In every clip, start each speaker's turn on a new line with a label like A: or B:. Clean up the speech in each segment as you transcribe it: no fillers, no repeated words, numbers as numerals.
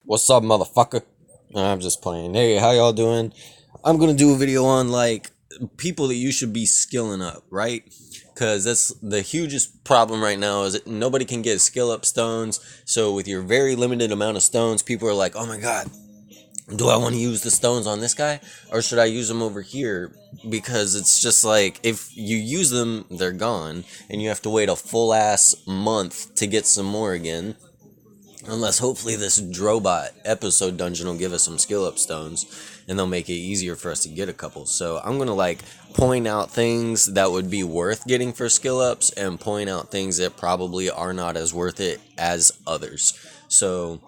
A: What's up, motherfucker? I'm just playing. Hey, how y'all doing? I'm gonna do a video on like people that you should be skilling up, right? Because that's the hugest problem right now is that nobody can get skill up stones. So with your very limited amount of stones, people are like, "Oh my god, do I want to use the stones on this guy or should I use them over here?" Because it's just like if you use them, they're gone, and you have to wait a full ass month to get some more again. Unless hopefully this Drobot episode dungeon will give us some skill up stones and they'll make it easier for us to get a couple. So I'm going to like point out things that would be worth getting for skill ups and point out things that probably are not as worth it as others. So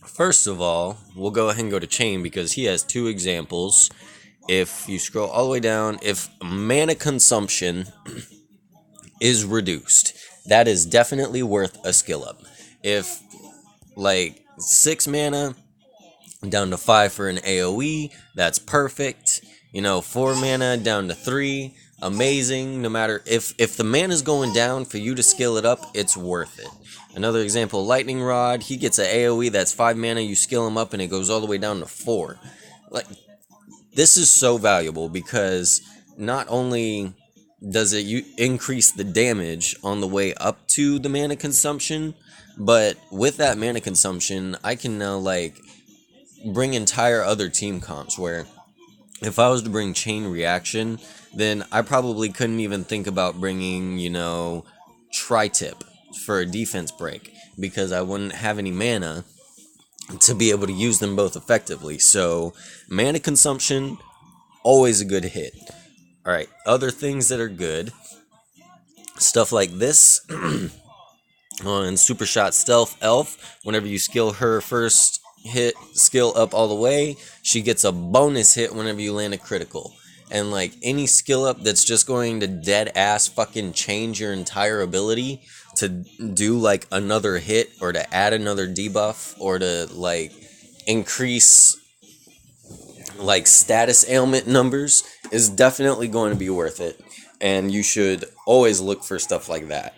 A: first of all, we'll go ahead and go to Chain because he has two examples. If you scroll all the way down, if mana consumption is reduced, that is definitely worth a skill up. If like 6 mana down to 5 for an AoE, that's perfect. 4 mana down to 3, amazing. No matter if the mana's going down for you to skill it up, it's worth it. Another example, Lightning Rod, he gets an AoE that's 5 mana, you skill him up and it goes all the way down to 4. Like, this is so valuable because not only does it increase the damage on the way up to the mana consumption, but with that mana consumption, I can now like bring entire other team comps where if I was to bring chain reaction, then I probably couldn't even think about bringing, tri-tip for a defense break because I wouldn't have any mana to be able to use them both effectively. So, mana consumption, always a good hit. Alright, other things that are good, stuff like this. On Super Shot Stealth Elf, whenever you skill her first hit, skill up all the way, she gets a bonus hit whenever you land a critical. And like any skill up that's just going to dead ass fucking change your entire ability to do like another hit or to add another debuff or to like increase like status ailment numbers is definitely going to be worth it. And you should always look for stuff like that.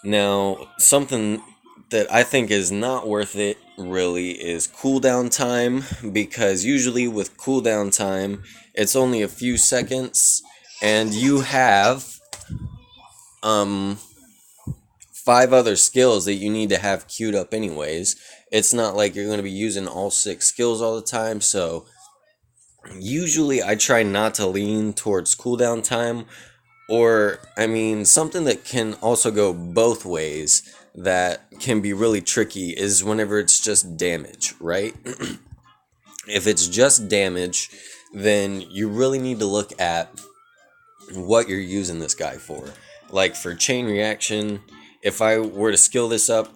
A: Now, something that I think is not worth it really is cooldown time, because usually with cooldown time, it's only a few seconds, and you have um 5 other skills that you need to have queued up anyways. It's not like you're going to be using all 6 skills all the time, so usually I try not to lean towards cooldown time. Or, I mean, something that can also go both ways that can be really tricky is whenever it's just damage, right? If it's just damage, then you really need to look at what you're using this guy for. Like for chain reaction, if I were to skill this up,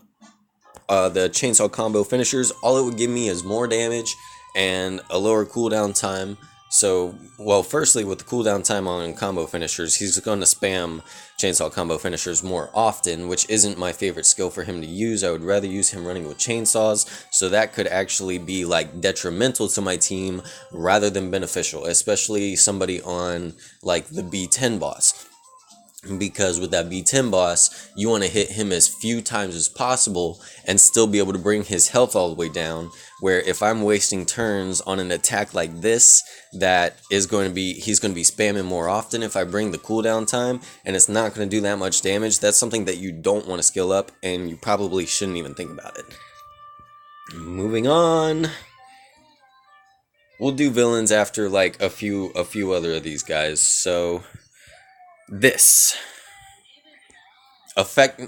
A: the chainsaw combo finishers, all it would give me is more damage and a lower cooldown time. So, well, firstly, with the cooldown time on combo finishers, he's going to spam chainsaw combo finishers more often, which isn't my favorite skill for him to use. I would rather use him running with chainsaws, so that could actually be like detrimental to my team rather than beneficial, especially somebody on like the B10 boss. Because with that B10 boss, you want to hit him as few times as possible and still be able to bring his health all the way down. Where if I'm wasting turns on an attack like this, he's going to be spamming more often if I bring the cooldown time, and it's not going to do that much damage. That's something that you don't want to skill up, and you probably shouldn't even think about it. Moving on. We'll do villains after like a few other of these guys. So this effect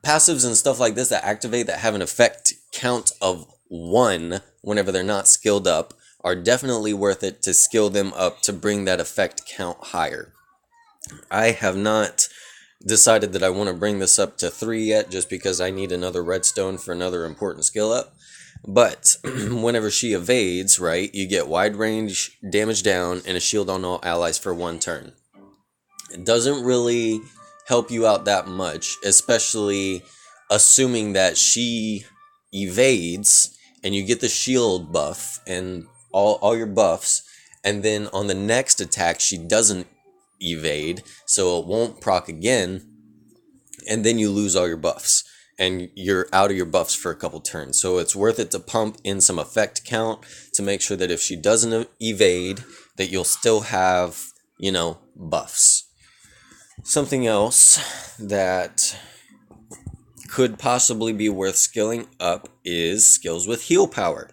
A: passives and stuff like this that activate that have an effect count of 1 whenever they're not skilled up are definitely worth it to skill them up to bring that effect count higher. I have not decided that I want to bring this up to 3 yet, just because I need another redstone for another important skill up. But whenever she evades, right, you get wide range damage down and a shield on all allies for 1 turn. It doesn't really help you out that much, especially assuming that she evades and you get the shield buff and all your buffs, and then on the next attack she doesn't evade, so it won't proc again, and then you lose all your buffs. and you're out of your buffs for a couple turns. So it's worth it to pump in some effect count to make sure that if she doesn't evade, that you'll still have, buffs. Something else that could possibly be worth skilling up is skills with heal power.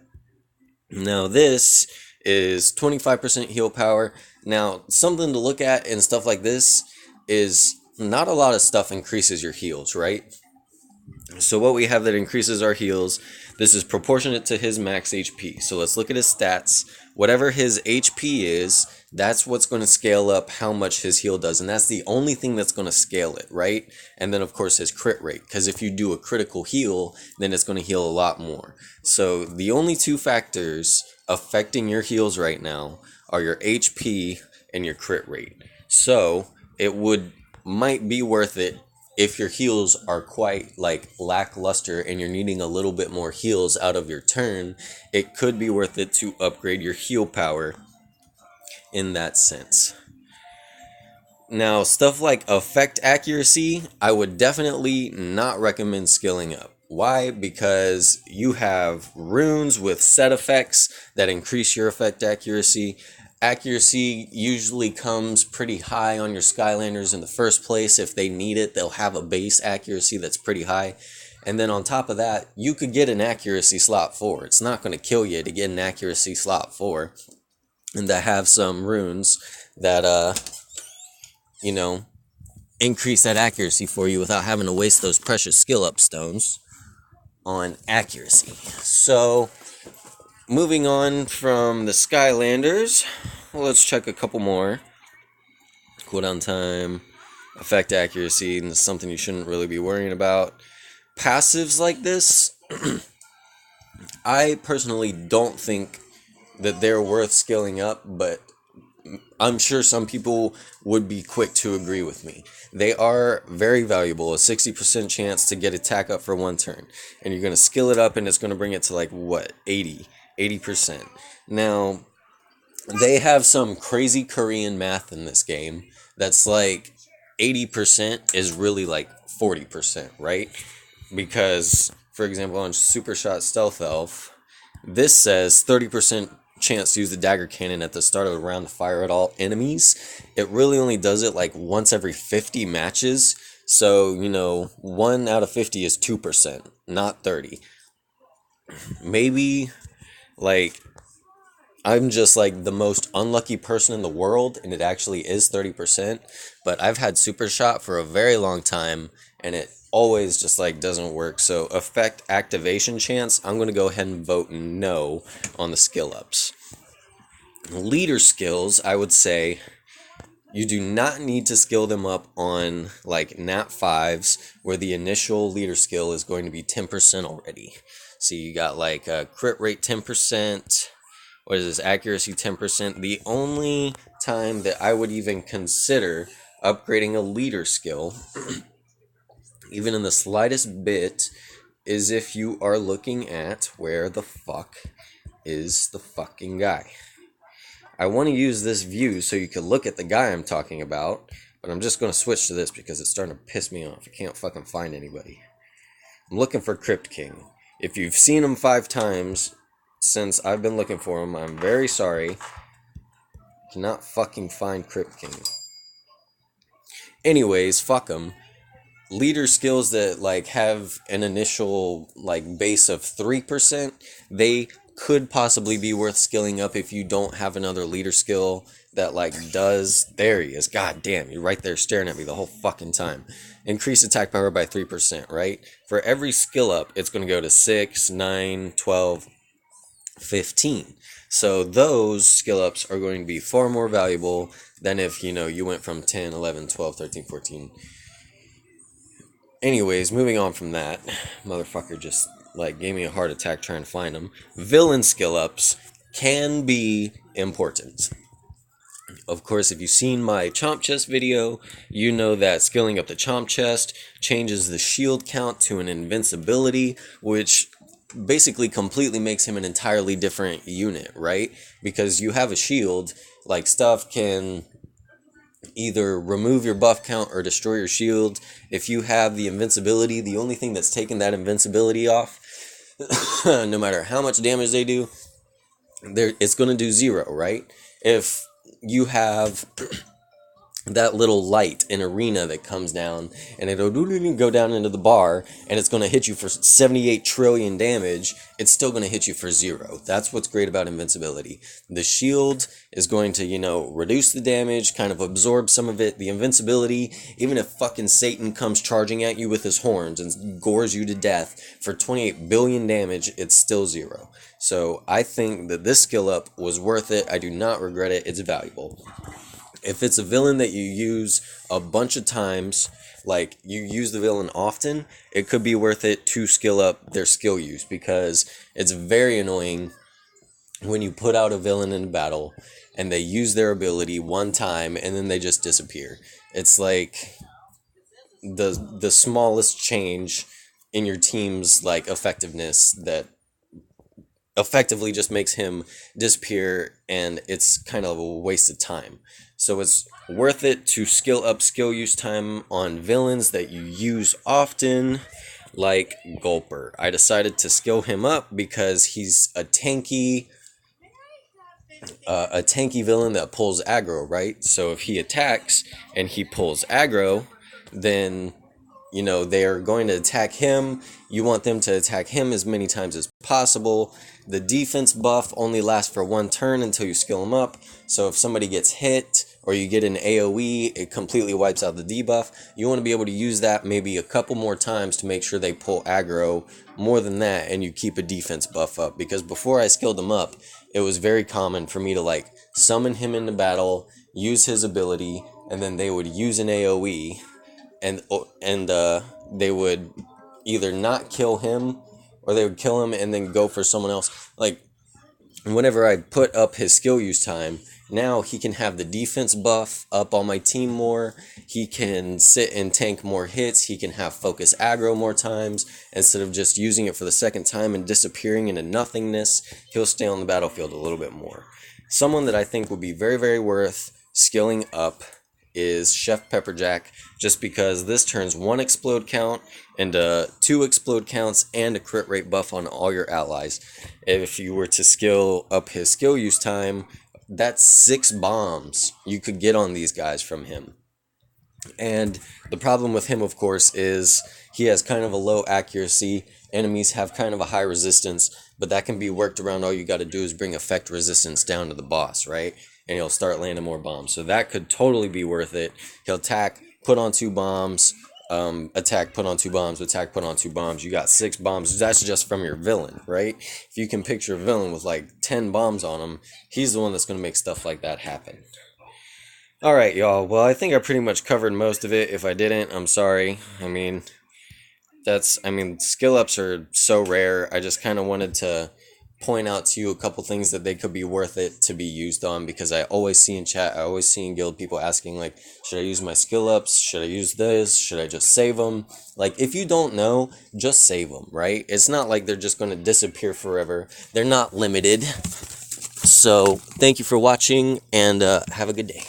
A: Now this is 25% heal power. Now something to look at in stuff like this is not a lot of stuff increases your heals, right? So what we have that increases our heals, this is proportionate to his max HP. So let's look at his stats. Whatever his HP is, that's what's going to scale up how much his heal does. And that's the only thing that's going to scale it, right? And then, of course, his crit rate. Because if you do a critical heal, then it's going to heal a lot more. So the only two factors affecting your heals right now are your HP and your crit rate. So it might be worth it if your heals are quite lackluster and you're needing a little bit more heals out of your turn. It could be worth it to upgrade your heal power in that sense. Now, stuff like effect accuracy, I would definitely not recommend skilling up. Why? Because you have runes with set effects that increase your effect accuracy. Accuracy usually comes pretty high on your Skylanders in the first place. If they need it, they'll have a base accuracy that's pretty high. And then on top of that, you could get an accuracy slot 4. It's not going to kill you to get an accuracy slot 4. And to have some runes that, increase that accuracy for you without having to waste those precious skill up stones on accuracy. So moving on from the Skylanders, let's check a couple more. Cooldown time, effect accuracy, and something you shouldn't really be worrying about. Passives like this, I personally don't think that they're worth skilling up, but I'm sure some people would be quick to agree with me. They are very valuable, a 60% chance to get attack up for one turn. And you're going to skill it up and it's going to bring it to 80%. Now, they have some crazy Korean math in this game that's 80% is really 40%, right? Because, for example, on Super Shot Stealth Elf, this says 30% chance to use the dagger cannon at the start of the round to fire at all enemies. It really only does it once every 50 matches. So, 1 out of 50 is 2%, not 30. Maybe, I'm just the most unlucky person in the world, and it actually is 30%. But I've had Super Shot for a very long time, and it always just doesn't work. So effect activation chance, I'm going to go ahead and vote no on the skill ups. Leader skills, I would say you do not need to skill them up on nat 5s where the initial leader skill is going to be 10% already. So you got a crit rate 10%. What is this? Accuracy 10%. The only time that I would even consider upgrading a leader skill even in the slightest bit, is if you are looking at where the fuck is the fucking guy. I want to use this view so you can look at the guy I'm talking about, but I'm just going to switch to this because it's starting to piss me off. I can't fucking find anybody. I'm looking for Crypt King. If you've seen him 5 times since I've been looking for him, I'm very sorry. Cannot fucking find Crypt King. Anyways, fuck him. Leader skills that have an initial base of 3%, they could possibly be worth skilling up if you don't have another leader skill that does. There he is. God damn, you're right there staring at me the whole fucking time. Increase attack power by 3%, right? For every skill up, it's going to go to 6, 9, 12, 15. So those skill ups are going to be far more valuable than if you went from 10, 11, 12, 13, 14. Anyways, moving on from that, motherfucker just gave me a heart attack trying to find him. Villain skill ups can be important. Of course, if you've seen my Chomp Chest video, you know that skilling up the Chomp Chest changes the shield count to an invincibility, which basically completely makes him an entirely different unit, right? Because you have a shield, stuff can either remove your buff count or destroy your shield. If you have the invincibility, the only thing that's taking that invincibility off, no matter how much damage they do, it's going to do 0, right? If you have that little light in arena that comes down and it'll go down into the bar and it's going to hit you for 78 trillion damage, it's still going to hit you for 0. That's what's great about invincibility. The shield is going to, reduce the damage, kind of absorb some of it. The invincibility, even if fucking Satan comes charging at you with his horns and gores you to death for 28 billion damage, it's still 0. So I think that this skill up was worth it. I do not regret it. It's valuable. If it's a villain that you use a bunch of times, like you use the villain often, it could be worth it to skill up their skill use, because it's very annoying when you put out a villain in a battle and they use their ability one time and then they just disappear. It's like the smallest change in your team's effectiveness that effectively just makes him disappear, and it's kind of a waste of time. So it's worth it to skill up skill use time on villains that you use often, like Gulper. I decided to skill him up because he's a tanky villain that pulls aggro, right? So if he attacks and he pulls aggro, then they are going to attack him. You want them to attack him as many times as possible. The defense buff only lasts for 1 turn until you skill him up. So if somebody gets hit or you get an AoE, it completely wipes out the debuff. You want to be able to use that maybe a couple more times to make sure they pull aggro. More than that, and you keep a defense buff up. Because before I skilled him up, it was very common for me to summon him into battle, use his ability, and then they would use an AoE. And they would either not kill him, or they would kill him and then go for someone else. Whenever I put up his skill use time, now he can have the defense buff up on my team more. He can sit and tank more hits. He can have focus aggro more times. Instead of just using it for the second time and disappearing into nothingness, he'll stay on the battlefield a little bit more. Someone that I think would be very, very worth skilling up is Chef Pepperjack, just because this turns 1 explode count into 2 explode counts and a crit rate buff on all your allies. If you were to skill up his skill use time, that's 6 bombs you could get on these guys from him. And the problem with him, of course, is he has kind of a low accuracy. Enemies have kind of a high resistance, but that can be worked around. All you got to do is bring effect resistance down to the boss, right? And he'll start landing more bombs. So that could totally be worth it. He'll attack, put on 2 bombs, attack, put on 2 bombs, attack, put on 2 bombs. You got 6 bombs. That's just from your villain, right? If you can picture a villain with 10 bombs on him, he's the one that's going to make stuff like that happen. Alright, y'all. Well, I think I pretty much covered most of it. If I didn't, I'm sorry. Skill ups are so rare. I just kind of wanted to point out to you a couple things that they could be worth it to be used on, because I always see in chat, I always see in guild people asking should I use my skill ups? Should I use this? Should I just save them? If you don't know, just save them, right? It's not like they're just going to disappear forever. They're not limited. So thank you for watching, and have a good day.